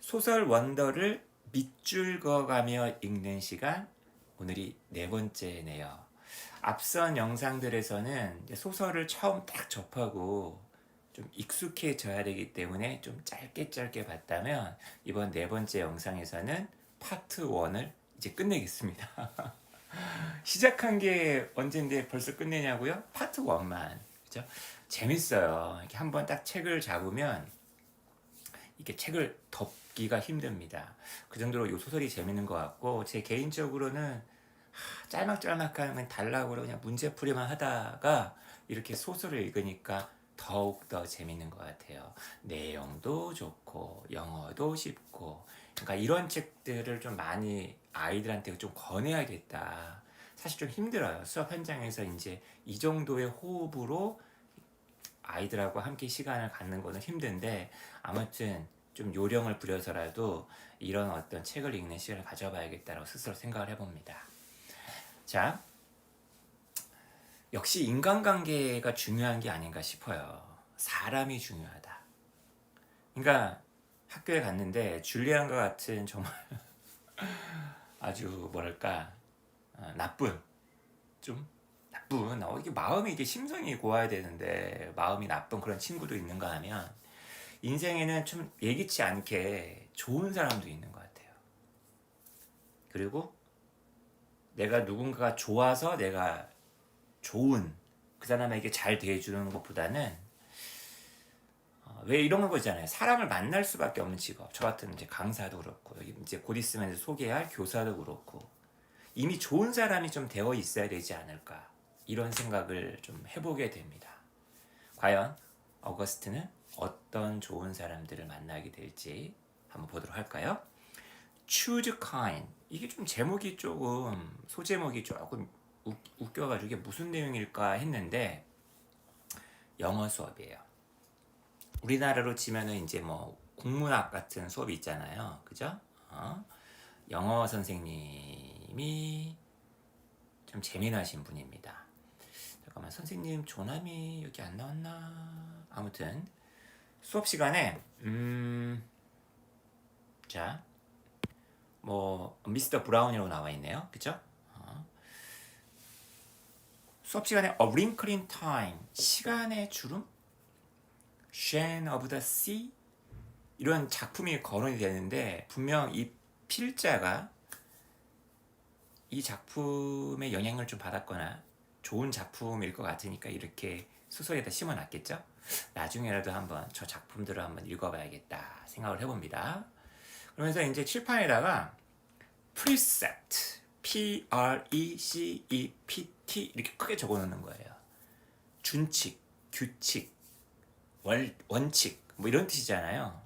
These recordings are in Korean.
소설 원더를 밑줄 그어가며 읽는 시간, 오늘이 네 번째네요. 앞선 영상들에서는 이제 소설을 처음 딱 접하고 좀 익숙해져야 되기 때문에 좀 짧게 봤다면, 이번 네 번째 영상에서는 파트 1을 이제 끝내겠습니다. 시작한 게 언젠데 벌써 끝내냐고요? 파트 1만. 그죠? 재밌어요. 이렇게 한번 딱 책을 잡으면 이게 책을 덮기가 힘듭니다. 그 정도로 이 소설이 재밌는 것 같고, 제 개인적으로는 짤막짤막하면 달라고 그냥 문제풀이만 하다가 이렇게 소설을 읽으니까 더욱더 재밌는 것 같아요. 내용도 좋고 영어도 쉽고, 그러니까 이런 책들을 좀 많이 아이들한테 좀 권해야겠다. 사실 좀 힘들어요. 수업 현장에서 이제 이 정도의 호흡으로 아이들하고 함께 시간을 갖는 거는 힘든데, 아무튼 좀 요령을 부려서라도 이런 어떤 책을 읽는 시간을 가져봐야겠다고 스스로 생각을 해봅니다. 자, 역시 인간관계가 중요한 게 아닌가 싶어요. 사람이 중요하다. 그러니까 학교에 갔는데 줄리안과 같은 정말 아주 뭐랄까 나쁜, 좀 나쁜, 이게 마음이, 이게 심성이 고와야 되는데 마음이 나쁜 그런 친구도 있는가 하면, 인생에는 좀 예기치 않게 좋은 사람도 있는 것 같아요. 그리고 내가 누군가가 좋아서 내가 좋은 그 사람에게 잘 대해주는 것보다는, 왜 이런 거 있잖아요. 사람을 만날 수밖에 없는 직업. 저 같은 이제 강사도 그렇고, 이제 곧 있으면 이제 소개할 교사도 그렇고, 이미 좋은 사람이 좀 되어 있어야 되지 않을까, 이런 생각을 좀 해보게 됩니다. 과연 어거스트는 어떤 좋은 사람들을 만나게 될지 한번 보도록 할까요? Choose kind. 이게 좀 제목이 조금, 소제목이 조금 웃겨가지고 이게 무슨 내용일까 했는데, 영어 수업이에요. 우리나라로 치면은 이제 뭐 국문학 같은 수업이 있잖아요. 그죠? 영어 선생님이 좀 재미나신 분입니다. 잠깐만, 선생님 조남이 여기 안 나왔나? 아무튼 수업 시간에 자, 뭐 미스터 브라운이라고 나와 있네요. 그죠? 수업 시간에 A Wrinkle in Time, 시간의 주름, Shane of the Sea, 이런 작품이 거론이 되는데, 분명 이 필자가 이 작품의 영향을 좀 받았거나 좋은 작품일 것 같으니까 이렇게 소설에다 심어놨겠죠? 나중에라도 한번 저 작품들을 한번 읽어봐야겠다 생각을 해봅니다. 그러면서 이제 칠판에다가 precept, P-R-E-C-E-P-T 이렇게 크게 적어놓는 거예요. 준칙, 규칙, 원칙 뭐 이런 뜻이잖아요.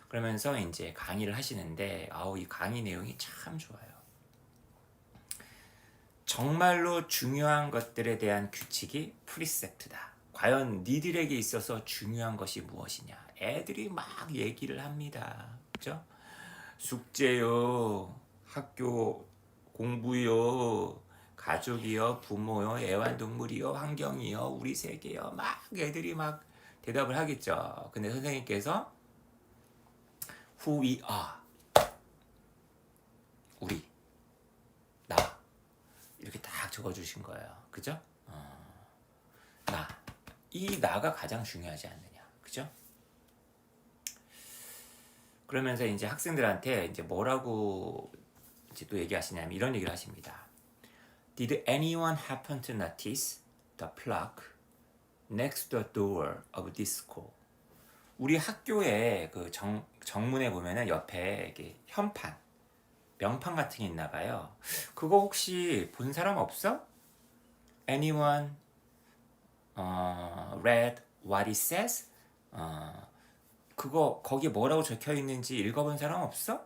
그러면서 이제 강의를 하시는데, 이 강의 내용이 참 좋아요. 정말로 중요한 것들에 대한 규칙이 프리셉트다. 과연 니들에게 있어서 중요한 것이 무엇이냐? 애들이 막 얘기를 합니다. 그죠? 숙제요, 학교 공부요, 가족이요, 부모요, 애완동물이요, 환경이요, 우리 세계요, 막 애들이 막 대답을 하겠죠. 근데 선생님께서 who we are, 우리, 나, 이렇게 딱 적어주신 거예요. 그죠? 나. 이 나가 가장 중요하지 않느냐. 그죠? 그러면서 이제 학생들한테 이제 뭐라고 이제 또 얘기하시냐면 이런 얘기를 하십니다. Did anyone happen to notice the plaque next to the door of this school? 우리 학교에 그 정문에 보면은 옆에 이렇게 현판, 명판 같은 게 있나 봐요. 그거 혹시 본 사람 없어? Anyone read what it says? 그거 거기 뭐라고 적혀 있는지 읽어본 사람 없어?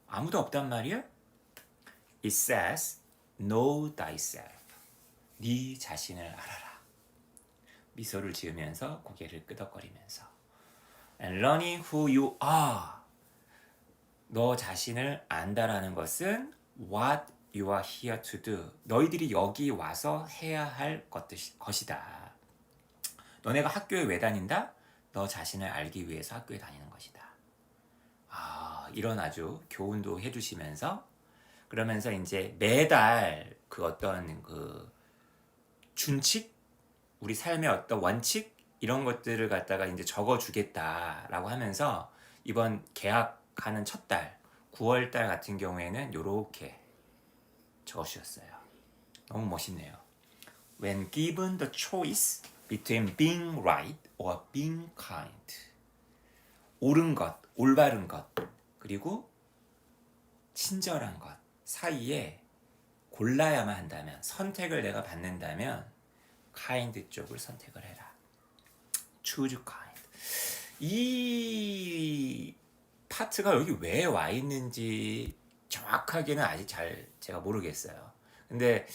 아무도 없단 말이야? It says, know thyself. 네 자신을 알아라. 미소를 지으면서 고개를 끄덕거리면서. And learning who you are. 너 자신을 안다라는 것은 what you are here to do. 너희들이 여기 와서 해야 할 것이다. 너네가 학교에 왜 다닌다? 너 자신을 알기 위해서 학교에 다니는 것이다. 이런 아주 교훈도 해주시면서 그러면서 이제 매달 그 어떤 그 준칙, 우리 삶의 어떤 원칙 이런 것들을 갖다가 이제 적어주겠다라고 하면서 이번 개학하는 첫 달, 9월 달 같은 경우에는 이렇게 적어주셨어요. 너무 멋있네요. When given the choice between being right or being kind, 옳은 것, 올바른 것, 그리고 친절한 것 사이에 골라야만 한다면, 선택을 내가 받는다면 kind 쪽을 선택을 해라. Choose kind. 이 파트가 여기 왜 와 있는지 정확하게는 아직 잘 제가 모르겠어요. 근데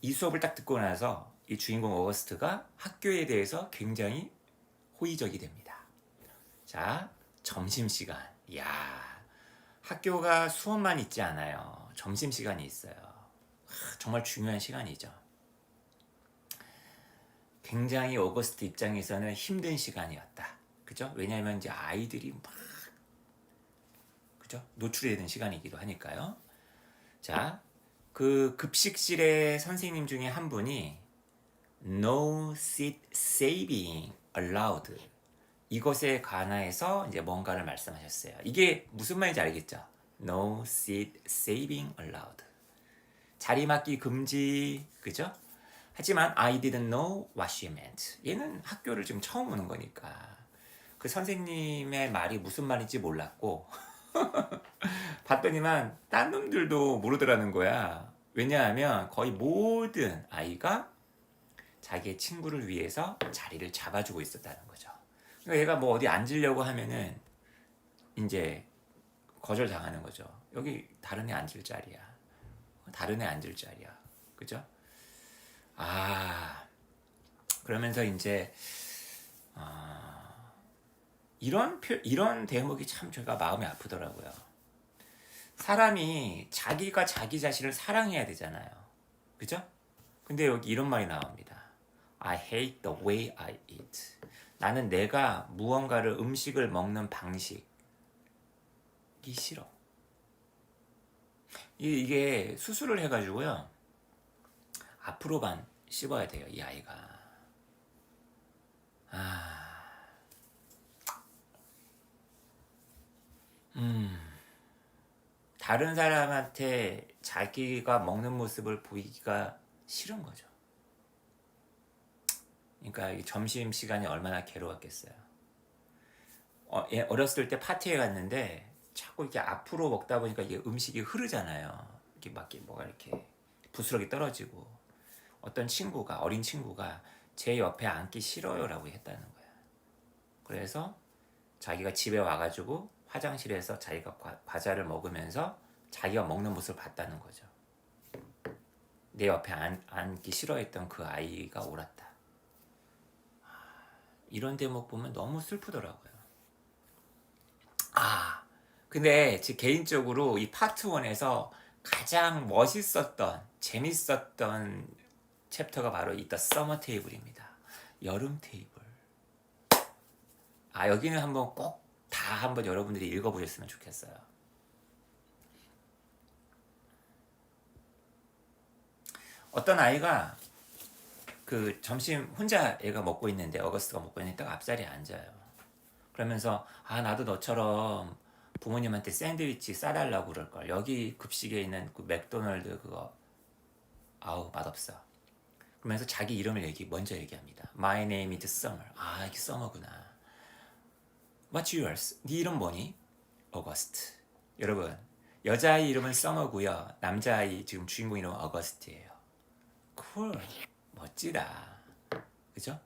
이 수업을 딱 듣고 나서 이 주인공 어거스트가 학교에 대해서 굉장히 호의적이 됩니다. 자, 점심시간. 이야, 학교가 수업만 있지 않아요. 점심시간이 있어요. 정말 중요한 시간이죠. 굉장히 어거스트 입장에서는 힘든 시간이었다. 그죠? 왜냐하면 이제 아이들이 막 그죠? 노출이 되는 시간이기도 하니까요. 자, 그 급식실의 선생님 중에 한 분이 No seat saving allowed, 이것에 관해서 이제 뭔가를 말씀하셨어요. 이게 무슨 말인지 알겠죠? No seat saving allowed. 자리 맡기 금지, 그죠? 하지만 I didn't know what she meant. 얘는 학교를 지금 처음 오는 거니까 그 선생님의 말이 무슨 말인지 몰랐고 봤더니만 딴 놈들도 모르더라는 거야. 왜냐하면 거의 모든 아이가 자기의 친구를 위해서 자리를 잡아주고 있었다는 거죠. 그러니까 얘가 뭐 어디 앉으려고 하면은 이제 거절당하는 거죠. 여기 다른 애 앉을 자리야. 다른 애 앉을 자리야. 그죠? 그러면서 이제 이런 대목이 참 제가 마음이 아프더라고요. 사람이 자기가 자기 자신을 사랑해야 되잖아요. 그죠? 근데 여기 이런 말이 나옵니다. I hate the way I eat. 나는 내가 무언가를 음식을 먹는 방식이 싫어. 이게 수술을 해가지고요. 앞으로만 씹어야 돼요, 이 아이가. 다른 사람한테 자기가 먹는 모습을 보이기가 싫은 거죠. 그러니까 점심 시간이 얼마나 괴로웠겠어요. 어렸을 때 파티에 갔는데 자꾸 이렇게 앞으로 먹다 보니까 이게 음식이 흐르잖아요. 이렇게 막 뭐가 이렇게 부스러기 떨어지고, 어떤 친구가, 어린 친구가 제 옆에 앉기 싫어요라고 했다는 거야. 그래서 자기가 집에 와가지고 화장실에서 자기가 과자를 먹으면서 자기가 먹는 모습을 봤다는 거죠. 내 옆에 앉기 싫어했던 그 아이가 옳았다. 이런 대목 보면 너무 슬프더라고요. 근데 제 개인적으로 이 파트 1에서 가장 멋있었던, 재밌었던 챕터가 바로 이 The Summer Table입니다. 여름 테이블. 여기는 한번 꼭 다 한번 여러분들이 읽어보셨으면 좋겠어요. 어떤 아이가 그 점심 혼자 애가 먹고 있는데, 어거스트가 먹고 있는데 딱 앞자리에 앉아요. 그러면서 나도 너처럼 부모님한테 샌드위치 싸달라고 그럴걸. 여기 급식에 있는 그 맥도날드 그거 맛없어. 그러면서 자기 이름을 먼저 얘기합니다. My name is Summer. 이게 Summer구나. What's yours? 네 이름 뭐니? August. 여러분, 여자아이 이름은 Summer고요. 남자아이 지금 주인공 이름은 August예요. Cool. 멋지다. 그죠?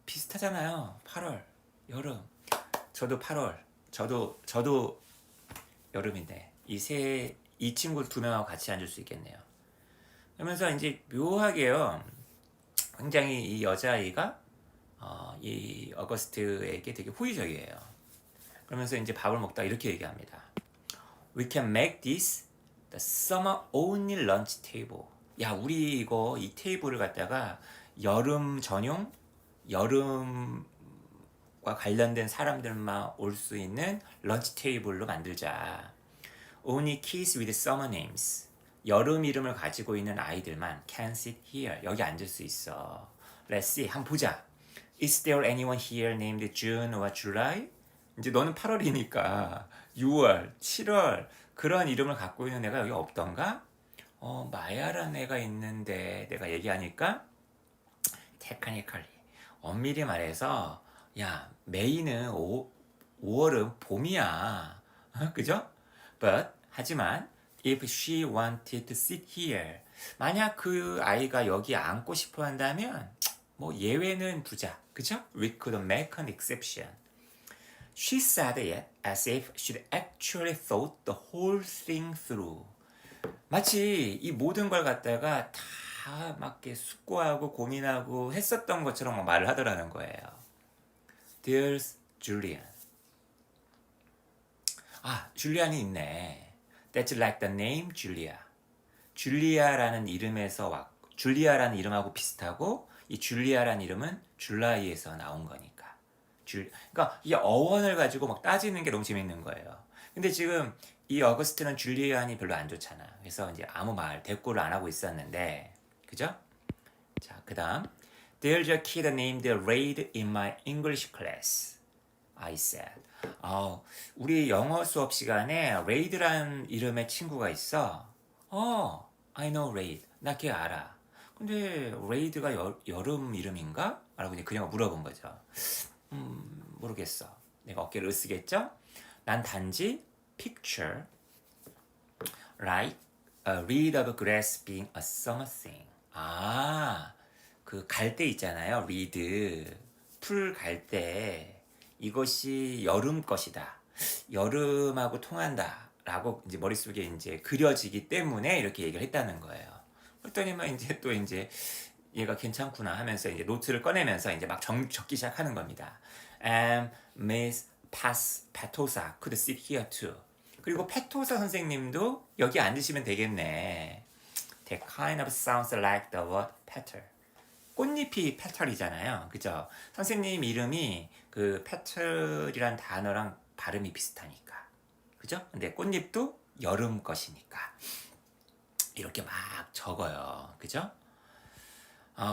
비슷하잖아요. 8월, 여름. 저도 8월. 저도 여름인데 이 친구 두 명하고 같이 앉을 수 있겠네요. 그러면서 이제 묘하게요, 굉장히 이 여자아이가 이 어거스트에게 되게 호의적이에요. 그러면서 이제 밥을 먹다가 이렇게 얘기합니다. We can make this the summer only lunch table. 야, 우리 이 테이블을 갖다가 여름 전용, 여름 영어과 관련된 사람들만 올 수 있는 런치 테이블로 만들자. Only kids with summer names. 여름 이름을 가지고 있는 아이들만 can sit here. 여기 앉을 수 있어. Let's see. 한번 보자. Is there anyone here named June or July? 이제 너는 8월이니까 6월, 7월 그런 이름을 갖고 있는 애가 여기 없던가? 마야라는 애가 있는데 내가 얘기하니까 technically 엄밀히 말해서 야 메이는 5월은 봄이야. 그죠? But 하지만 if she wanted to sit here 만약 그 아이가 여기 앉고 싶어 한다면 뭐 예외는 두자. 그죠? We could make an exception. She said it as if she'd actually thought the whole thing through. 마치 이 모든 걸 갖다가 다 막 이렇게 숙고하고 고민하고 했었던 것처럼 막 말을 하더라는 거예요. There's Julian. 아, 줄리안이 있네. That's like the name Julia. 줄리아라는 이름에서 왔고, 줄리아라는 이름하고 비슷하고 이 줄리아라는 이름은 줄라이에서 나온 거니까. 그러니까 이 어원을 가지고 막 따지는 게 너무 재밌는 거예요. 근데 지금 이 어거스트는 줄리안이 별로 안 좋잖아. 그래서 이제 아무 말 대꾸를 안 하고 있었는데, 그죠? 자, 그다음 There's a kid named Raid in my English class. I said. 우리 영어 수업 시간에 Raid라는 이름의 친구가 있어. I know Raid. 나 걔 알아. 근데 Raid가 여름 이름인가? 라고 그냥 물어본 거죠. 모르겠어. 내가 어깨를 으쓰겠죠? 난 단지 picture like a reed of grass being a summer thing. 그 갈대 있잖아요. reed. 풀 갈대. 이것이 여름 것이다. 여름하고 통한다. 라고 이제 머릿속에 이제 그려지기 때문에 이렇게 얘기를 했다는 거예요. 그랬더니만 이제 또 이제 얘가 괜찮구나 하면서 이제 노트를 꺼내면서 이제 막 적기 시작하는 겁니다. Miss Petosa could sit here too. 그리고 페토사 선생님도 여기 앉으시면 되겠네. That kind of sounds like the word petal. 꽃잎이 petal이잖아요. 그죠? 선생님 이름이 그 petal이란 단어랑 발음이 비슷하니까. 그죠? 근데 꽃잎도 여름 것이니까. 이렇게 막 적어요. 그죠?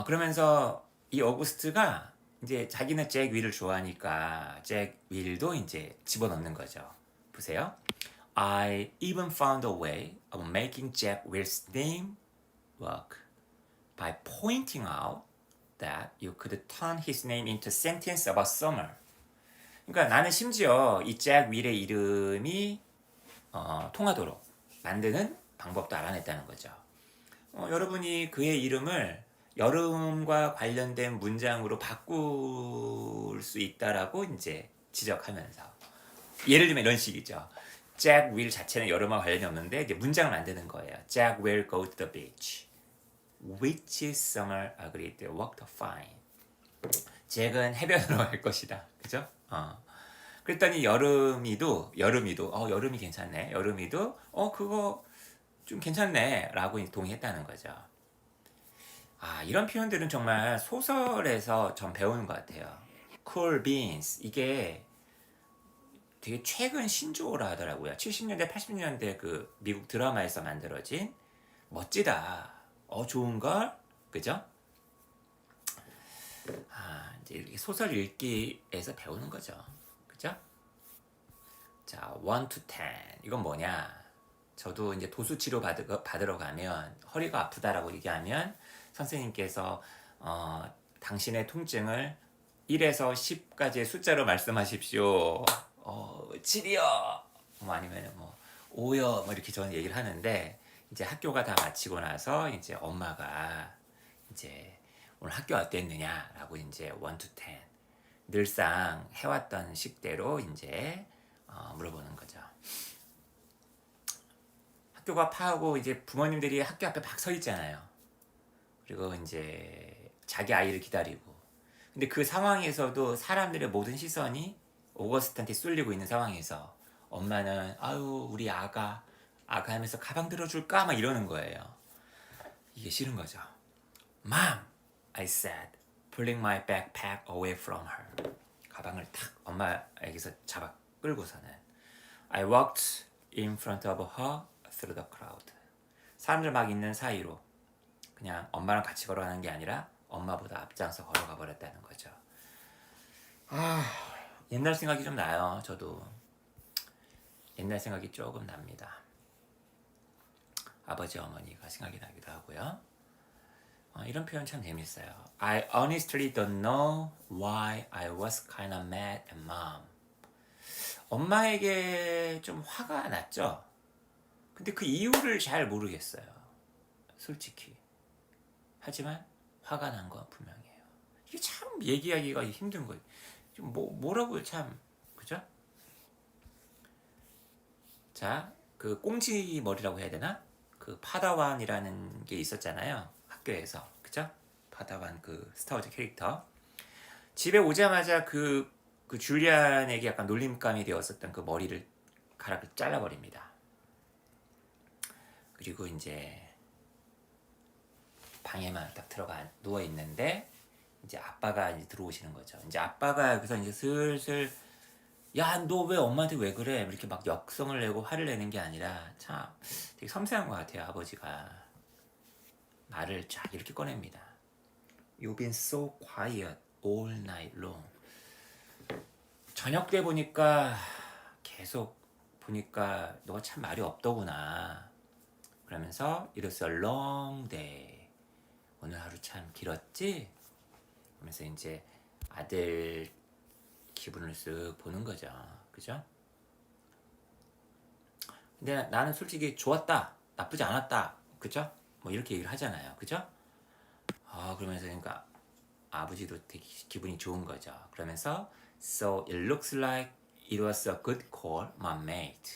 그러면서 이 어구스트가 이제 자기는 잭 윌을 좋아하니까 잭 윌도 이제 집어넣는 거죠. 보세요. I even found a way of making Jack Will's name work by pointing out that you could turn his name into a sentence about summer. 그러니까 나는 심지어 이 잭 윌의 이름이 통하도록 만드는 방법도 알아냈다는 거죠. 여러분이 그의 이름을 여름과 관련된 문장으로 바꿀 수 있다라고 이제 지적하면서 예를 들면 이런 식이죠. Jack will 자체는 여름과 관련이 없는데 이제 문장을 만드는 거예요. Jack will go to the beach. Which summer agreed worked fine. 잭은 해변으로 갈 것이다. 그죠? 그랬더니 여름이도 여름이 괜찮네. 여름이도 그거 좀 괜찮네 라고 동의했다는 거죠. 이런 표현들은 정말 소설에서 전 배우는 것 같아요. Cool beans 이게 되게 최근 신조어라 하더라고요. 70년대 80년대 그 미국 드라마에서 만들어진 멋지다. 좋은걸? 그죠? 이제 이렇게 소설 읽기에서 배우는 거죠. 그죠? 자, 1 to 10 이건 뭐냐? 저도 이제 도수 치료 받으러 가면 허리가 아프다라고 얘기하면 선생님께서 당신의 통증을 1에서 10까지의 숫자로 말씀하십시오. 7이요. 아니면 5요. 이렇게 저는 얘기를 하는데 이제 학교가 다 마치고 나서 이제 엄마가 이제 오늘 학교 어땠느냐라고 이제 1 to 10 늘상 해왔던 식대로 이제 물어보는 거죠. 학교가 파하고 이제 부모님들이 학교 앞에 막 서 있잖아요. 그리고 이제 자기 아이를 기다리고. 근데 그 상황에서도 사람들의 모든 시선이 오거스트한테 쏠리고 있는 상황에서 엄마는 우리 아가 하면서 가방 들어줄까? 막 이러는 거예요. 이게 싫은 거죠. Mom, I said, pulling my backpack away from her. 가방을 탁 엄마에게서 잡아 끌고서는 I walked in front of her through the crowd. 사람들 막 있는 사이로 그냥 엄마랑 같이 걸어가는 게 아니라 엄마보다 앞장서 걸어가 버렸다는 거죠. 옛날 생각이 좀 나요. 저도 옛날 생각이 조금 납니다. 아버지 어머니가 생각이 나기도 하고요. 이런 표현 참 재밌어요. I honestly don't know why I was kind of mad at mom. 엄마에게 좀 화가 났죠. 근데 그 이유를 잘 모르겠어요. 솔직히. 하지만 화가 난 건 분명해요. 이게 참 얘기하기가 힘든 거예요. 좀 뭐라고 참 그죠? 자, 그 꽁지 머리라고 해야 되나? 그 파다완이라는 게 있었잖아요. 학교에서. 그죠? 파다완 그 스타워즈 캐릭터. 집에 오자마자 그 줄리안에게 약간 놀림감이 되었었던 그 머리를 가락을 잘라버립니다. 그리고 이제 방에만 딱 들어가 누워 있는데 이제 아빠가 이제 들어오시는 거죠. 이제 아빠가 여기서 이제 슬슬 야, 너 왜 엄마한테 왜 그래? 이렇게 막 역성을 내고 화를 내는 게 아니라 참 되게 섬세한 것 같아요. 아버지가 말을 쫙 이렇게 꺼냅니다. You've been so quiet all night long. 저녁 때 보니까 계속 보니까 너가 참 말이 없더구나. 그러면서 It was a long day. 오늘 하루 참 길었지? 그러면서 이제 아들 기분을 쓱 보는 거죠. 그죠? 근데 나는 솔직히 좋았다. 나쁘지 않았다. 그죠? 뭐 이렇게 얘기를 하잖아요. 그죠? 그러면서 그러니까 아버지도 되게 기분이 좋은 거죠. 그러면서 So it looks like it was a good call, mom made.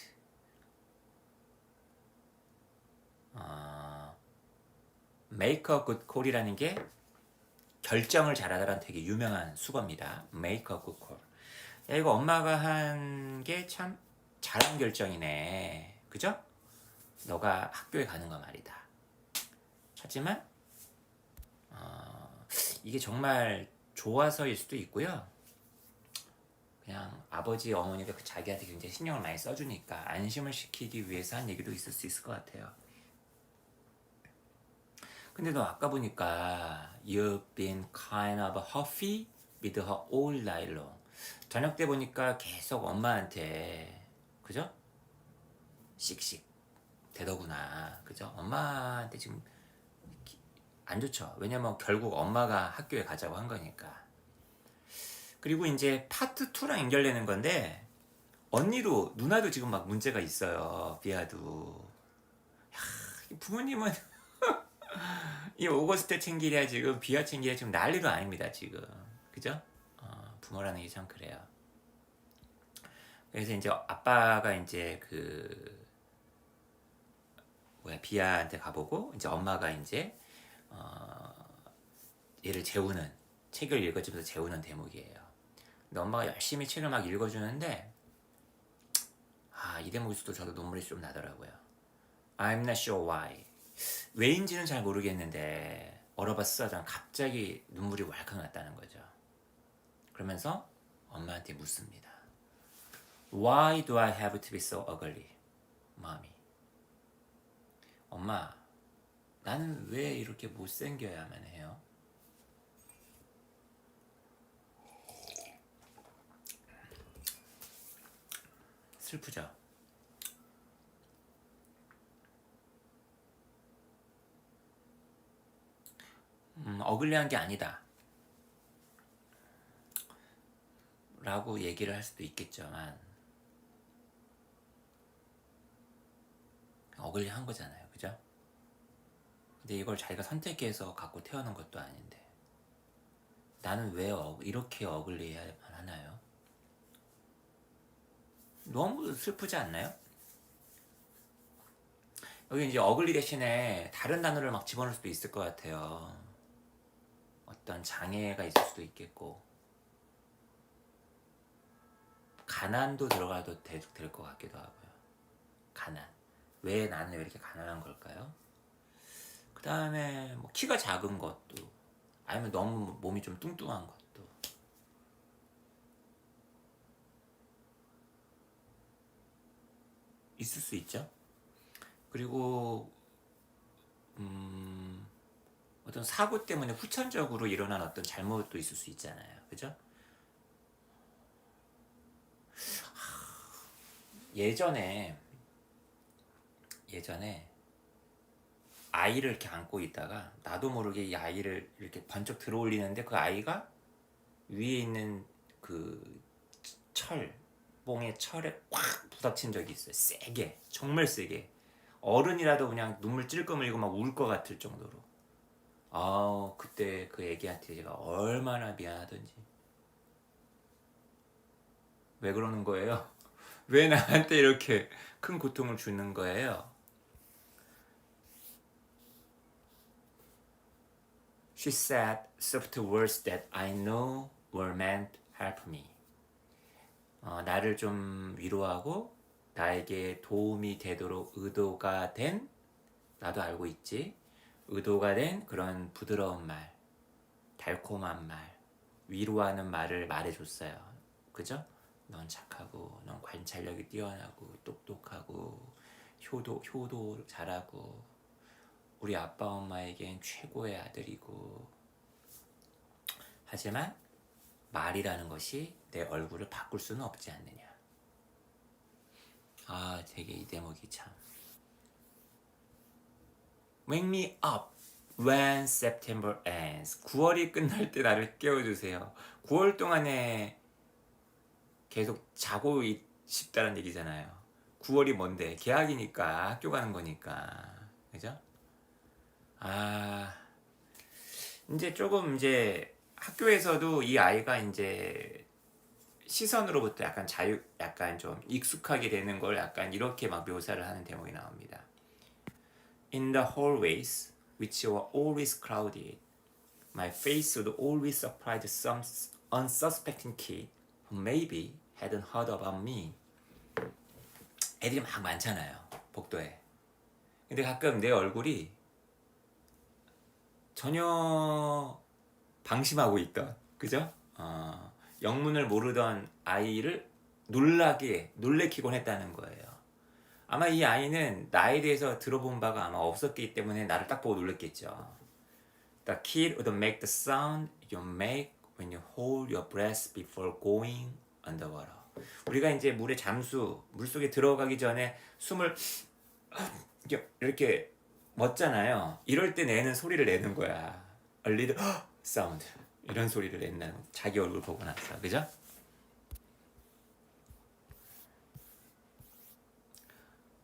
Make a good call이라는 게 결정을 잘하다라는 되게 유명한 수거입니다. Make a good call. 야, 이거 엄마가 한 게 참 잘한 결정이네. 그죠? 너가 학교에 가는 거 말이다. 하지만 이게 정말 좋아서일 수도 있고요. 그냥 아버지 어머니가 자기한테 굉장히 신경을 많이 써주니까 안심을 시키기 위해서 한 얘기도 있을 수 있을 것 같아요. 근데 너 아까 보니까 You've been kind of huffy with her all night long. 저녁 때 보니까 계속 엄마한테 그죠? 씩씩 되더구나. 그죠? 엄마한테 지금 안 좋죠. 왜냐면 결국 엄마가 학교에 가자고 한 거니까. 그리고 이제 파트 2랑 연결되는 건데 언니도 누나도 지금 막 문제가 있어요. 비아도. 부모님은 이 오거스트 챙기랴 지금 비아 챙기랴 지금 난리도 아닙니다 지금. 그죠? 부모라는 게 참 그래요. 그래서 이제 아빠가 이제 비아한테 가보고 이제 엄마가 이제 얘를 재우는 책을 읽어주면서 재우는 대목이에요. 근데 엄마가 열심히 책을 막 읽어주는데 이 대목에서도 저도 눈물이 좀 나더라고요. I'm not sure why. 왜인지는 잘 모르겠는데 all of a sudden 갑자기 눈물이 왈칵 났다는 거죠. 그러면서 엄마한테 묻습니다. Why do I have to be so ugly, mommy? 엄마, 나는 왜 이렇게 못생겨야만 해요? 슬프죠? 어글리한 게 아니다 라고 얘기를 할 수도 있겠지만 어글리한 거잖아요. 그죠? 근데 이걸 자기가 선택해서 갖고 태어난 것도 아닌데 나는 왜 이렇게 어글리해야만 하나요? 너무 슬프지 않나요? 여기 이제 어글리 대신에 다른 단어를 막 집어넣을 수도 있을 것 같아요. 어떤 장애가 있을 수도 있겠고 가난도 들어가도 될 것 같기도 하고요. 가난. 왜 나는 왜 이렇게 가난한 걸까요? 그 다음에 뭐 키가 작은 것도 아니면 너무 몸이 좀 뚱뚱한 것도 있을 수 있죠. 그리고 어떤 사고 때문에 후천적으로 일어난 어떤 잘못도 있을 수 있잖아요. 그죠? 예전에 아이를 이렇게 안고 있다가 나도 모르게 이 아이를 이렇게 번쩍 들어 올리는데 그 아이가 위에 있는 그 뽕의 철에 확 부닥친 적이 있어요. 세게, 정말 세게. 어른이라도 그냥 눈물 찔끔 흘리고 막 울 것 같을 정도로. 그때 그 애기한테 제가 얼마나 미안하던지. 왜 그러는 거예요? 왜 나한테 이렇게 큰 고통을 주는 거예요? She said soft words that I know were meant to help me. 나를 좀 위로하고 나에게 도움이 되도록 의도가 된, 나도 알고 있지, 의도가 된 그런 부드러운 말, 달콤한 말, 위로하는 말을 말해줬어요. 그죠? 넌 착하고, 넌 관찰력이 뛰어나고, 똑똑하고, 효도 잘하고, 우리 아빠 엄마에겐 최고의 아들이고. 하지만 말이라는 것이 내 얼굴을 바꿀 수는 없지 않느냐. 되게 이 대목이 참. Wake me up when September ends. 9월이 끝날 때 나를 깨워주세요. 9월 동안에 계속 자고 싶다는 얘기잖아요. 9월이 뭔데? 개학이니까, 학교 가는 거니까. 그죠? 이제 조금 이제 학교에서도 이 아이가 이제 시선으로부터 약간 좀 익숙하게 되는 걸 약간 이렇게 막 묘사를 하는 대목이 나옵니다. In the hallways, which were always crowded, my face would always surprise some unsuspecting kid who maybe hadn't heard about me. 애들이 막 많잖아요, 복도에. 근데 가끔 내 얼굴이 전혀 방심하고 있던, 그죠? 영문을 모르던 아이를 놀래키곤 했다는 거예요. 아마 이 아이는 나에 대해서 들어본 바가 아마 없었기 때문에 나를 딱 보고 놀랬겠죠. The kid would make the sound you make when you hold your breath before going underwater. 우리가 이제 물속에 들어가기 전에 숨을 이렇게 멎잖아요. 이럴 때 내는 소리를 내는 거야. A little sound. 이런 소리를 낸다는, 자기 얼굴 보고 나서. 그죠?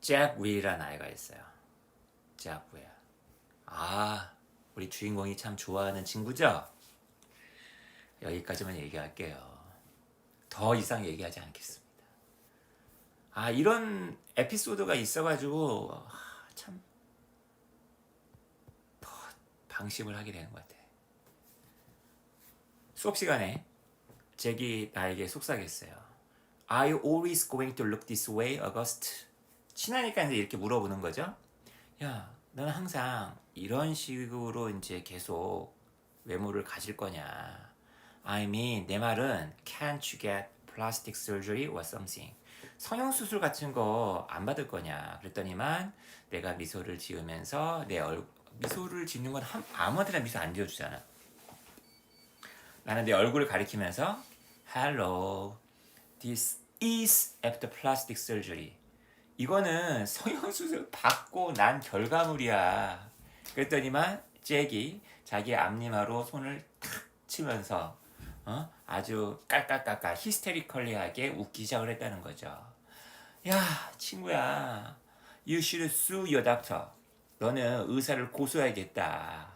잭 윌이라는 아이가 있어요. 잭 윌. 우리 주인공이 참 좋아하는 친구죠? 여기까지만 얘기할게요. 더 이상 얘기하지 않겠습니다. 이런 에피소드가 있어가지고 참 방심을 하게 되는 것 같아. 수업 시간에 잭이 나에게 속삭였어요. Are you always going to look this way, August? 친하니까 이제 이렇게 물어보는 거죠. 야, 너는 항상 이런 식으로 이제 계속 외모를 가질 거냐? I mean, 내 말은 can't you get plastic surgery or something? 성형수술 같은 거 안 받을 거냐? 그랬더니만 내가 미소를 지으면서 미소를 짓는 건 아무한테나 미소 안 지어주잖아. 나는 내 얼굴을 가리키면서 Hello, this is after plastic surgery. 이거는 성형수술 받고 난 결과물이야. 그랬더니만 잭이 자기 앞니마로 손을 탁 치면서 아주 깔깔깔깔 히스테리컬리하게 웃기 시작을 했다는 거죠. 야, 친구야, you should sue your doctor. 너는 의사를 고소해야겠다.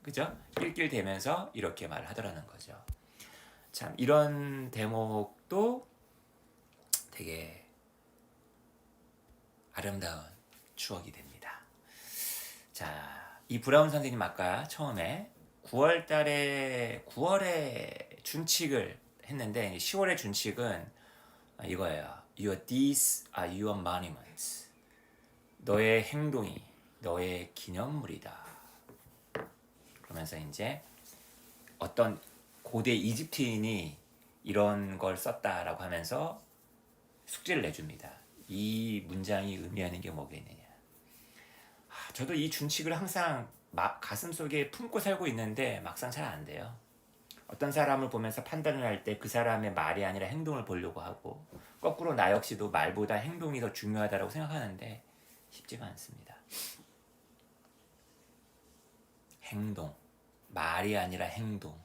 그죠? 낄낄대면서 이렇게 말을 하더라는 거죠. 참 이런 대목도 되게 아름다운 추억이 됩니다. 자, 이 브라운 선생님 아까 처음에 9월에 준칙을 했는데 10월의 준칙은 이거예요. Your deeds are your monuments. 너의 행동이 너의 기념물이다. 그러면서 이제 어떤 고대 이집트인이 이런 걸 썼다라고 하면서 숙제를 내줍니다. 이 문장이 의미하는 게 뭐겠느냐. 저도 이 준칙을 항상 가슴속에 품고 살고 있는데 막상 잘 안 돼요. 어떤 사람을 보면서 판단을 할 때 그 사람의 말이 아니라 행동을 보려고 하고, 거꾸로 나 역시도 말보다 행동이 더 중요하다고 생각하는데 쉽지가 않습니다. 행동, 말이 아니라 행동,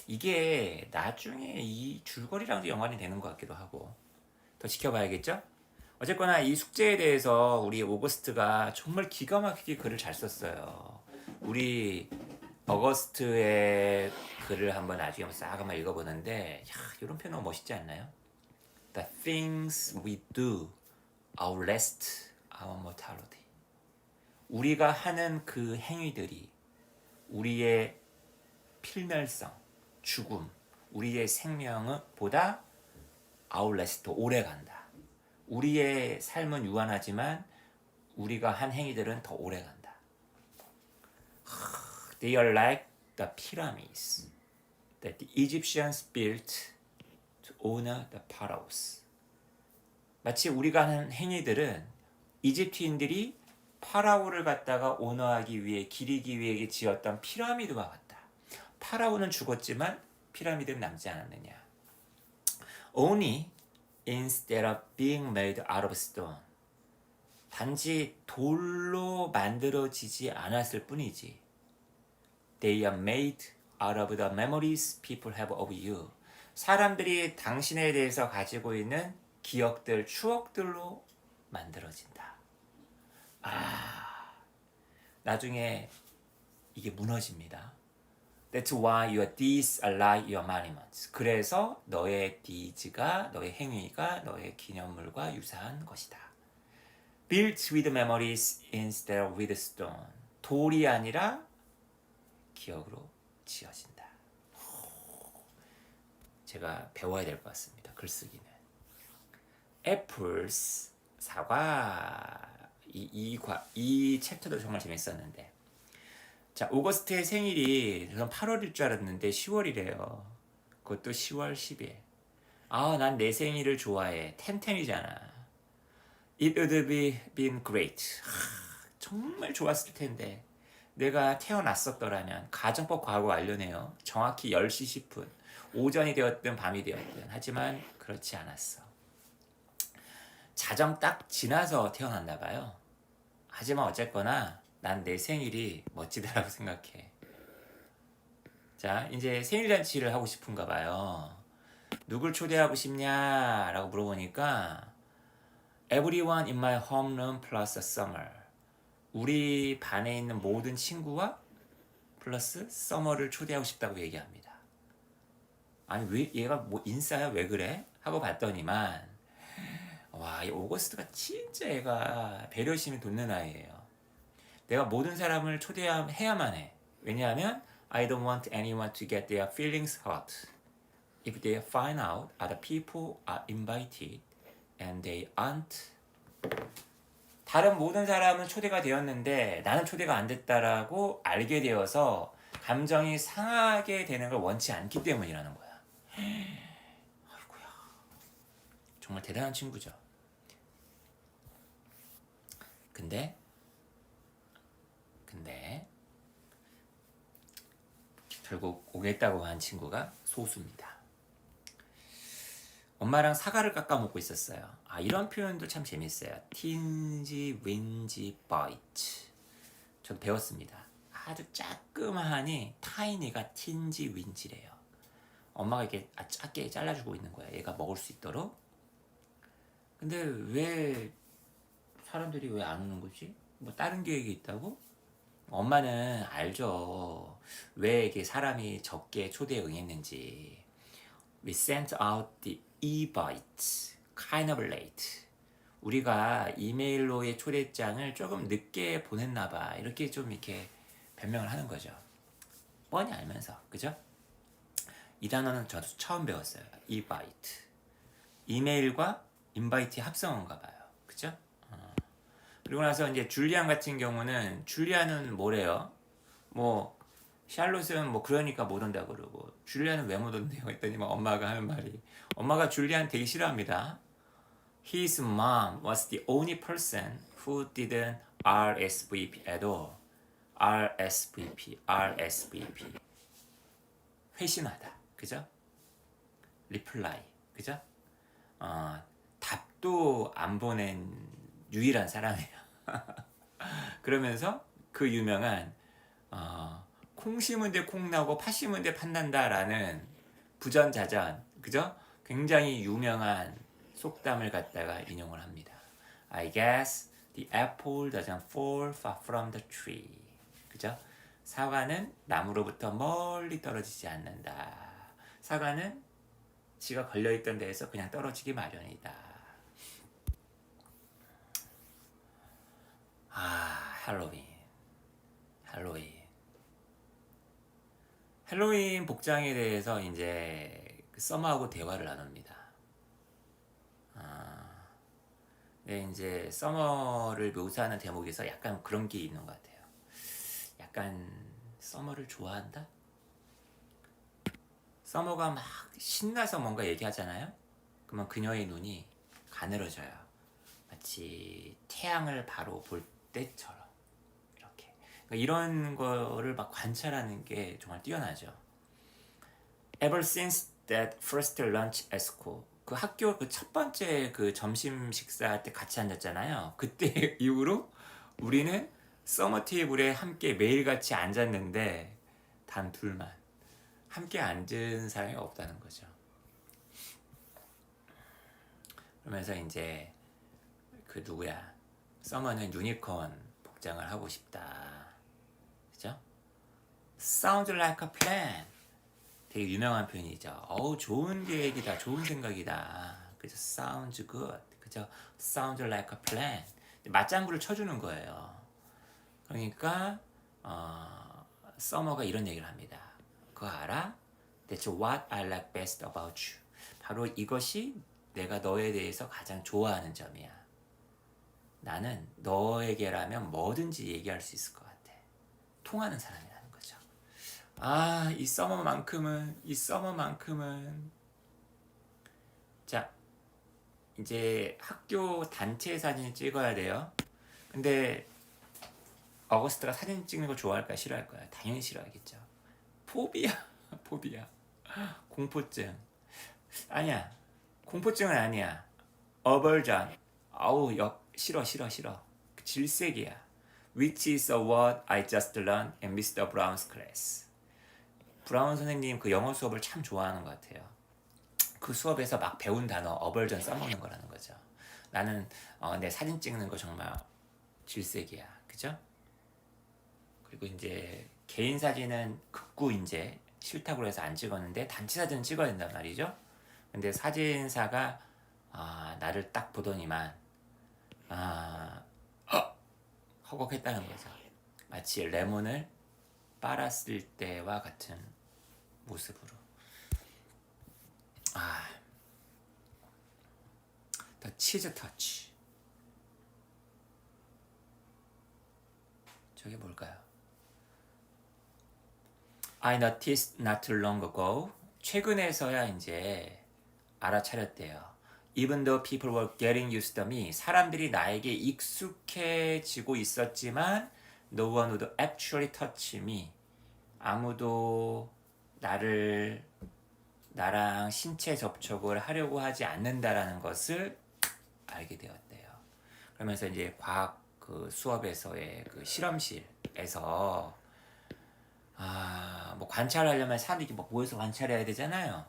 이게 나중에 이 줄거리랑도 연관이 되는 것 같기도 하고, 더 지켜봐야겠죠? 어쨌거나 이 숙제에 대해서 우리 오거스트가 정말 기가 막히게 글을 잘 썼어요. 우리 어거스트의 글을 한번 나중에 싹 한번 읽어보는데, 이런 표현 너무 멋있지 않나요? The things we do outlast our mortality. 우리가 하는 그 행위들이 우리의 필멸성, 죽음, 우리의 생명은 보다 outlast, 오래 간다. 우리의 삶은 유한하지만 우리가 한 행위들은 더 오래 간다. They are like the pyramids that the Egyptians built to honor the pharaohs. 마치 우리가 하는 행위들은 이집트인들이 파라오를 갖다가 온화하기 위해 기리기 위해 지었던 피라미드와 같다. 파라오는 죽었지만 피라미드는 남지 않았느냐. Only instead of being made out of stone. 단지 돌로 만들어지지 않았을 뿐이지. They are made out of the memories people have of you. 사람들이 당신에 대해서 가지고 있는 기억들, 추억들로 만들어진다. 나중에 이게 무너집니다. That's why your deeds are like your monuments. 그래서 너의 deeds가, 너의 행위가 너의 기념물과 유사한 것이다. Built with memories instead of with stone. 돌이 아니라 기억으로 지어진다. 제가 배워야 될 것 같습니다. 글쓰기는. Apples, 사과. 이 챕터도 정말 재밌었는데. 자, 오거스트의 생일이 전 8월일 줄 알았는데 10월이래요. 그것도 10월 10일. 난 내 생일을 좋아해. 1010이잖아. It would been great. 정말 좋았을 텐데. 내가 태어났었더라면. 가정법 과거 완료네요. 정확히 10시 10분. 오전이 되었든 밤이 되었든. 하지만 그렇지 않았어. 자정 딱 지나서 태어났나 봐요. 하지만 어쨌거나 난 내 생일이 멋지다라고 생각해. 자, 이제 생일잔치를 하고 싶은가 봐요. 누굴 초대하고 싶냐라고 물어보니까 Everyone in my homeroom plus Summer. 우리 반에 있는 모든 친구와 플러스 Summer를 초대하고 싶다고 얘기합니다. 아니 왜 얘가 뭐 인싸야 왜 그래? 하고 봤더니만 와, 이 오거스트가 진짜 얘가 배려심이 돋는 아이예요. 내가 모든 사람을 초대해야만 해. 왜냐하면 I don't want anyone to get their feelings hurt. If they find out other people are invited and they aren't. 다른 모든 사람은 초대가 되었는데 나는 초대가 안 됐다라고 알게 되어서 감정이 상하게 되는 걸 원치 않기 때문이라는 거야. 아이고야. 정말 대단한 친구죠. 근데 결국 오겠다고 한 친구가 소수입니다. 엄마랑 사과를 깎아 먹고 있었어요. 이런 표현도 참 재밌어요. 틴지 윈지 바이트. 저도 배웠습니다. 아주 짜끔하니 타이니가 틴지 윈지래요. 엄마가 이렇게 작게 잘라주고 있는 거야. 얘가 먹을 수 있도록. 근데 왜 사람들이 왜 안 오는 거지? 뭐 다른 계획이 있다고? 엄마는 알죠. 왜 이게 사람이 적게 초대에 응했는지. We sent out the invite kind of late. 우리가 이메일로의 초대장을 조금 늦게 보냈나 봐. 이렇게 좀 이렇게 변명을 하는 거죠. 뻔히 알면서. 그죠? 이 단어는 저도 처음 배웠어요. invite. 이메일과 인바이트의 합성어인가 봐요. 그죠? 그리고 나서 이제 줄리안 같은 경우는 줄리안은 뭐래요? 뭐 샬롯은 뭐 그러니까 못 온다 그러고 줄리안은 왜 못 온대요? 했더니 막 엄마가 하는 말이 엄마가 줄리안 되게 싫어합니다. His mom was the only person who didn't RSVP at all. RSVP. 회신하다. 그죠? reply. 그죠? 답도 안 보낸 유일한 사람이에요. 그러면서 그 유명한 콩 심은 데 콩 나고 팥 심은 데 팥 난다라는 부전자전, 그죠? 굉장히 유명한 속담을 갖다가 인용을 합니다. I guess the apple doesn't fall far from the tree. 그죠? 사과는 나무로부터 멀리 떨어지지 않는다. 사과는 지가 걸려있던 데에서 그냥 떨어지기 마련이다. 할로윈. 할로윈 복장에 대해서 이제 서머하고 대화를 나눕니다. 네, 이제 서머를 묘사하는 대목에서 약간 그런 게 있는 것 같아요. 약간 서머를 좋아한다? 서머가 막 신나서 뭔가 얘기하잖아요. 그러면 그녀의 눈이 가늘어져요. 마치 태양을 바로 볼 때처럼. 이렇게. 그러니까 이런 거를 막 관찰하는 게 정말 뛰어나죠. Ever since that first lunch at school. 그 학교 그 첫 번째 그 점심 식사 때 같이 앉았잖아요. 그때 이후로 우리는 서머 테이블에 함께 매일같이 앉았는데 단 둘만 함께 앉은 사람이 없다는 거죠. 그러면서 이제 그 누구야? 서머는 유니콘 복장을 하고 싶다. 그죠? Sounds like a plan. 되게 유명한 표현이죠. 좋은 계획이다, 좋은 생각이다. 그죠? Sounds good. 그죠? Sounds like a plan. 맞장구를 쳐주는 거예요. 그러니까 서머가 이런 얘기를 합니다. 그거 알아? That's what I like best about you. 바로 이것이 내가 너에 대해서 가장 좋아하는 점이야. 나는 너에게라면 뭐든지 얘기할 수 있을 것 같아. 통하는 사람이라는 거죠. 이 서머만큼은 자, 이제 학교 단체 사진을 찍어야 돼요. 근데 어거스트가 사진 찍는 거 좋아할까 싫어할까요? 당연히 싫어하겠죠. 포비아. 공포증. 아니야. 공포증은 아니야. 어벌전. 싫어. 질색이야. Which is a word I just learned in Mr. Brown's class. 브라운 선생님 그 영어 수업을 참 좋아하는 것 같아요. 그 수업에서 막 배운 단어 어벌전 써먹는 거라는 거죠. 나는 내 사진 찍는 거 정말 질색이야. 그죠? 그리고 이제 개인 사진은 극구 이제 싫다고 해서 안 찍었는데 단체 사진은 찍어야 된단 말이죠. 근데 사진사가 나를 딱 보더니만 허걱했다는 거죠. 마치 레몬을 빨았을 때와 같은 모습으로. The cheese touch. 저게 뭘까요? I noticed not too long ago. 최근에서야 이제 알아차렸대요. Even though people were getting used to me. 사람들이 나에게 익숙해지고 있었지만 no one would actually touch me. 아무도 나랑 신체 접촉을 하려고 하지 않는다라는 것을 알게 되었대요. 그러면서 이제 과학 그 수업에서의 그 실험실에서 뭐 관찰하려면 사람들이 뭐 모여서 관찰해야 되잖아요.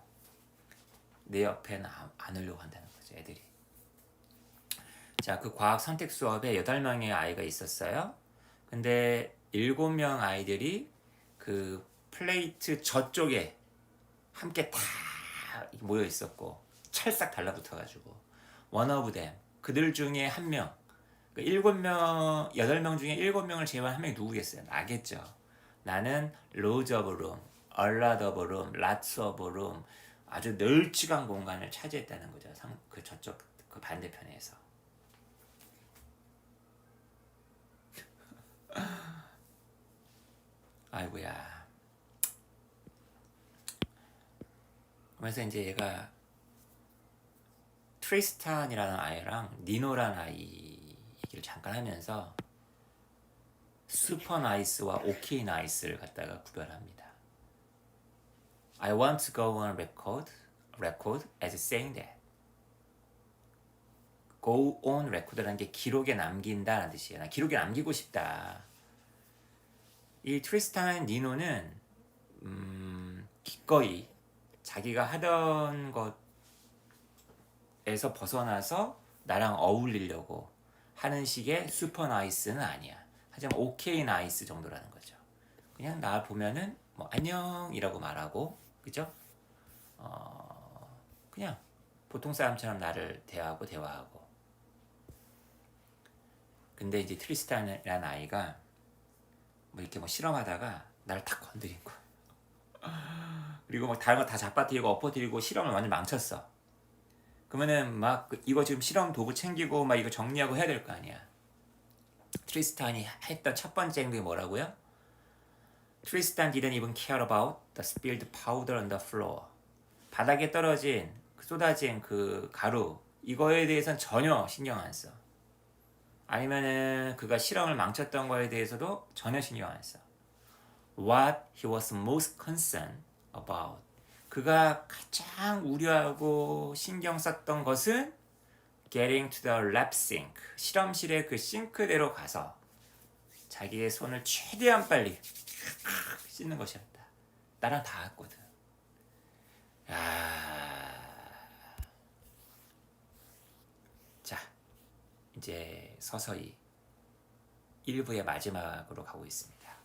내 옆에는 안 오려고 한다는 거죠, 애들이. 자, 그 과학 선택 수업에 8명의 아이가 있었어요. 근데 7명 아이들이 그 플레이트 저쪽에 함께 다 모여 있었고 찰싹 달라붙어가지고 one of them, 그들 중에 한 명, 8명 중에 7명을 제외한 한 명이 누구겠어요? 나겠죠. 나는 loads of room, a lot of room, lots of room, 아주 널찍한 공간을 차지했다는 거죠. 그 저쪽 그 반대편에서. 아이고야. 그래서 이제 얘가 트리스탄이라는 아이랑 니노라는 아이 얘기를 잠깐 하면서 슈퍼 나이스와 오케이 나이스를 갖다가 구별합니다. I want to go on record as saying that. go on record라는 게 기록에 남긴다라는 뜻이에요. 나 기록에 남기고 싶다. 이 트리스탄 니노는 기꺼이 자기가 하던 것에서 벗어나서 나랑 어울리려고 하는 식의 슈퍼 나이스는 아니야. 하지만 오케이 나이스 정도라는 거죠. 그냥 나 보면은 뭐 안녕이라고 말하고, 그죠? 그냥 보통 사람처럼 나를 대화하고. 근데 이제 트리스탄이라는 아이가 뭐 이렇게 뭐 실험하다가 나를 탁 건드린 거야. 그리고 막 다른 거 다 잡아뜨리고 엎어뜨리고 실험을 완전 망쳤어. 그러면은 막 이거 지금 실험 도구 챙기고 막 이거 정리하고 해야 될 거 아니야. 트리스탄이 했던 첫 번째 행동이 뭐라고요? Tristan didn't even care about the spilled powder on the floor. 바닥에 떨어진 쏟아진 그 가루, 이거에 대해서는 전혀 신경 안 써. 아니면은 그가 실험을 망쳤던 거에 대해서도 전혀 신경 안 써. What he was most concerned about. 그가 가장 우려하고 신경 썼던 것은 getting to the lab sink. 실험실의 그 싱크대로 가서 자기의 손을 최대한 빨리 씻는 것이었다. 나랑 다 했거든. 자, 이제 서서히 1부의 마지막으로 가고 있습니다.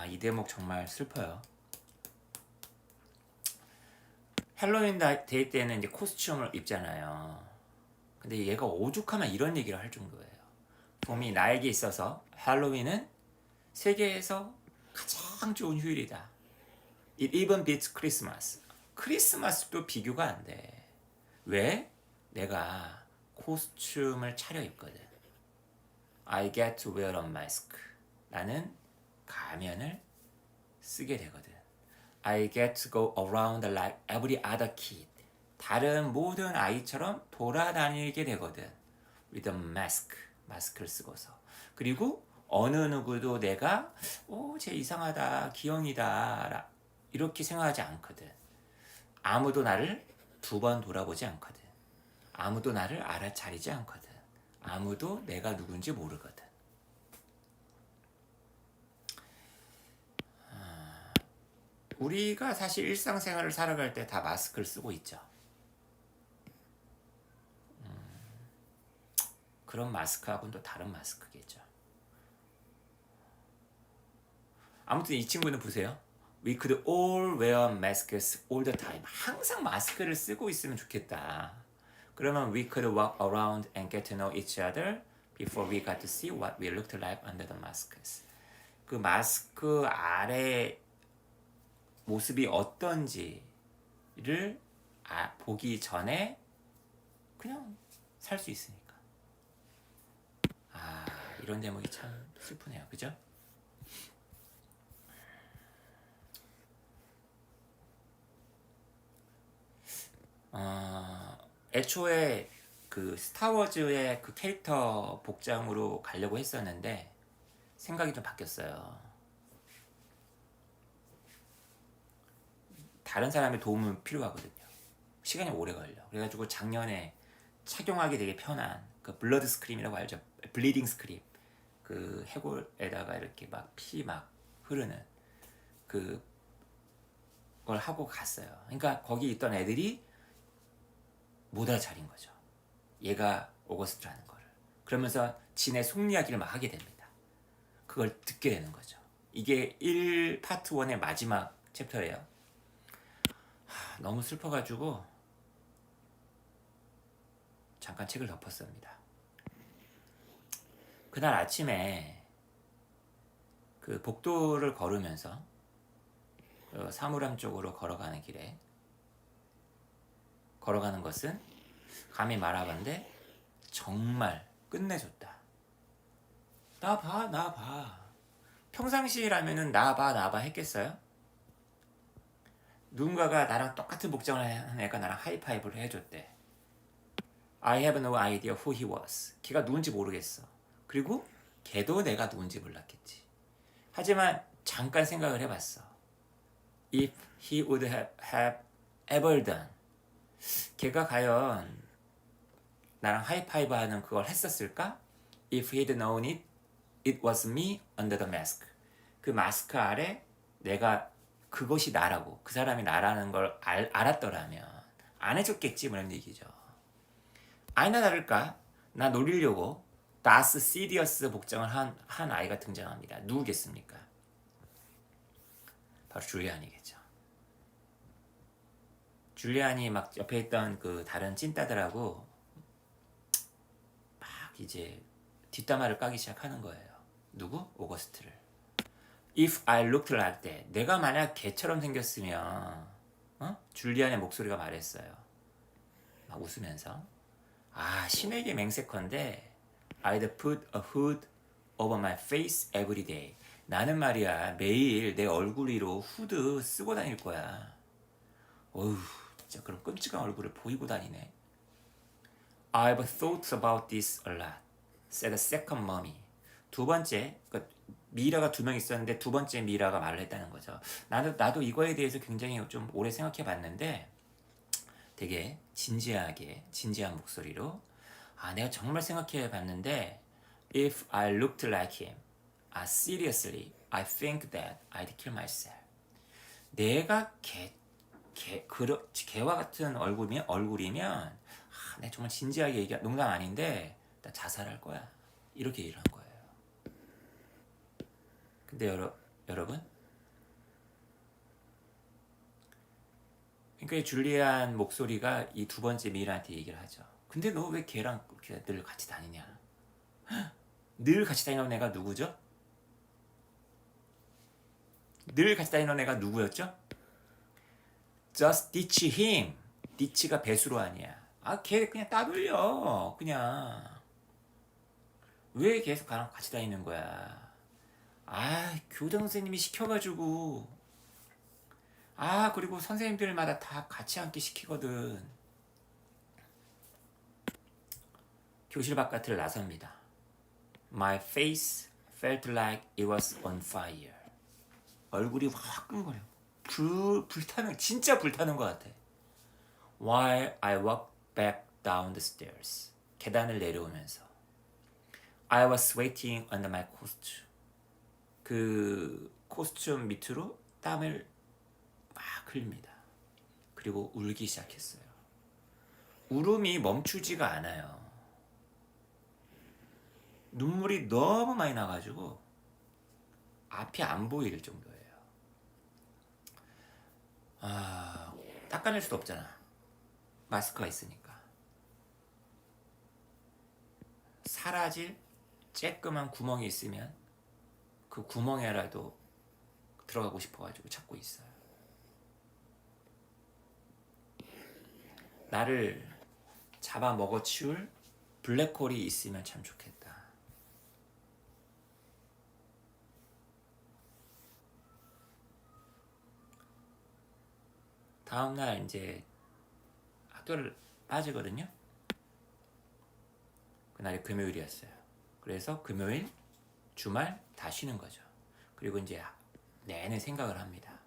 이 대목 정말 슬퍼요. 헬로윈 데이 때는 이제 코스튬을 입잖아요. 근데 얘가 오죽하면 이런 얘기를 할 정도예요. 봄이 나에게 있어서 헬로윈은 세계에서 가장 좋은 휴일이다. It even beats Christmas. 크리스마스도 비교가 안 돼. 왜? 내가 코스튬을 차려입거든. I get to wear a mask. 나는 가면을 쓰게 되거든. I get to go around like every other kid. 다른 모든 아이처럼 돌아다니게 되거든. With a mask. 마스크를 쓰고서. 그리고 어느 누구도 내가 쟤 이상하다, 기형이다 이렇게 생각하지 않거든. 아무도 나를 두 번 돌아보지 않거든. 아무도 나를 알아차리지 않거든. 아무도 내가 누군지 모르거든. 우리가 사실 일상생활을 살아갈 때 다 마스크를 쓰고 있죠. 그런 마스크하고는 또 다른 마스크겠죠. 아무튼 이 친구는 보세요. We could all wear masks all the time. 항상 마스크를 쓰고 있으면 좋겠다. 그러면 we could walk around and get to know each other before we got to see what we looked like under the masks. 그 마스크 아래 모습이 어떤지를 보기 전에 그냥 살 수 있으니까. 이런 대목이 참 슬프네요. 그죠? 애초에 그 스타워즈의 그 캐릭터 복장으로 가려고 했었는데 생각이 좀 바뀌었어요. 다른 사람의 도움은 필요하거든요. 시간이 오래 걸려. 그래가지고 작년에 착용하기 되게 편한 그 블러드 스크림이라고 알죠? 블리딩 스크림. 그 해골에다가 이렇게 막 피 막 흐르는 그걸 하고 갔어요. 그러니까 거기 있던 애들이 못 알아차린 거죠. 얘가 오거스트라는 거를. 그러면서 지네 속 이야기를 막 하게 됩니다. 그걸 듣게 되는 거죠. 이게 1파트 1의 마지막 챕터예요. 너무 슬퍼가지고 잠깐 책을 덮었습니다. 그날 아침에 그 복도를 걸으면서 그 사물함 쪽으로 걸어가는 길에 걸어가는 것은 감히 말하건대 정말 끝내줬다. 나 봐. 평상시라면은 나 봐 했겠어요? 누군가가 나랑 똑같은 복장을 하는 애가 나랑 하이파이브를 해줬대. I have no idea who he was. 걔가 누군지 모르겠어. 그리고 걔도 내가 누군지 몰랐겠지. 하지만 잠깐 생각을 해봤어. If he would have ever done. 걔가 과연 나랑 하이파이브 하는 그걸 했었을까? If he'd known it, it was me under the mask. 그 마스크 아래 내가 그것이 나라고, 그 사람이 나라는 걸 알았더라면 안 해줬겠지, 그런 얘기죠. 아니나 다를까? 나 노리려고 다스 시리어스 복장을 한 아이가 등장합니다. 누구겠습니까? 바로 줄리안이겠죠. 줄리안이 막 옆에 있던 그 다른 찐따들하고 막 이제 뒷담화를 까기 시작하는 거예요. 누구? 오거스트를. If I looked like that. 내가 만약 걔처럼 생겼으면, 줄리안의 목소리가 말했어요. 막 웃으면서. 신에게 맹세컨대 I'd put a hood over my face every day. 나는 말이야 매일 내 얼굴 위로 후드 쓰고 다닐 거야. 어휴, 진짜 그런 끔찍한 얼굴을 보이고 다니네. I've thought about this a lot, said the second mommy. 두 번째, 그러니까 미라가 두 명 있었는데 두 번째 미라가 말을 했다는 거죠. 나도 이거에 대해서 굉장히 좀 오래 생각해 봤는데 되게 진지한 목소리로 내가 정말 생각해 봤는데 If I looked like him, seriously, I think that I'd kill myself. 내가 걔와 같은 얼굴이면 내가 정말 진지하게 농담 아닌데 나 자살할 거야. 이렇게 얘기를 한 거예요. 근데 여러분, 그러니까 줄리안 목소리가 이 두 번째 미라한테 얘기를 하죠. 근데 너 왜 걔랑 그렇게 늘 같이 다니냐? 늘 같이 다니는 애가 누구죠? 늘 같이 다니는 애가 누구였죠? Just ditch him. ditch가 배수로 아니야. 걔 그냥 따돌려. 그냥. 왜 계속 가랑 같이 다니는 거야? 교장 선생님이 시켜가지고. 그리고 선생님들마다 다 같이 앉게 시키거든. 교실 바깥을 나섭니다. My face felt like it was on fire. 얼굴이 확 끈거려. 진짜 불타는 것 같아. While I walked back down the stairs. 계단을 내려오면서. I was sweating under my costume. 그 코스튬 밑으로 땀을 막 흘립니다. 그리고 울기 시작했어요. 울음이 멈추지가 않아요. 눈물이 너무 많이 나가지고 앞이 안 보일 정도예요. 닦아낼 수도 없잖아. 마스크가 있으니까. 사라질 쬐끄만 구멍이 있으면 그 구멍에라도 들어가고 싶어가지고 찾고 있어요. 나를 잡아먹어치울 블랙홀이 있으면 참 좋겠다. 다음날 이제 학교를 빠지거든요. 그날이 금요일이었어요. 그래서 금요일, 주말 다 쉬는 거죠. 그리고 이제 내내 생각을 합니다.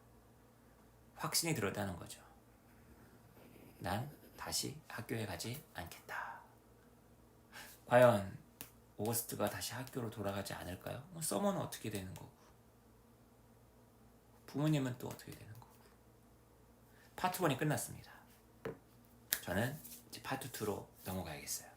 확신이 들었다는 거죠. 난 다시 학교에 가지 않겠다. 과연 오거스트가 다시 학교로 돌아가지 않을까요? 서머는 어떻게 되는 거고, 부모님은 또 어떻게 되는 거고. 파트 1이 끝났습니다. 저는 이제 파트 2로 넘어가야겠어요.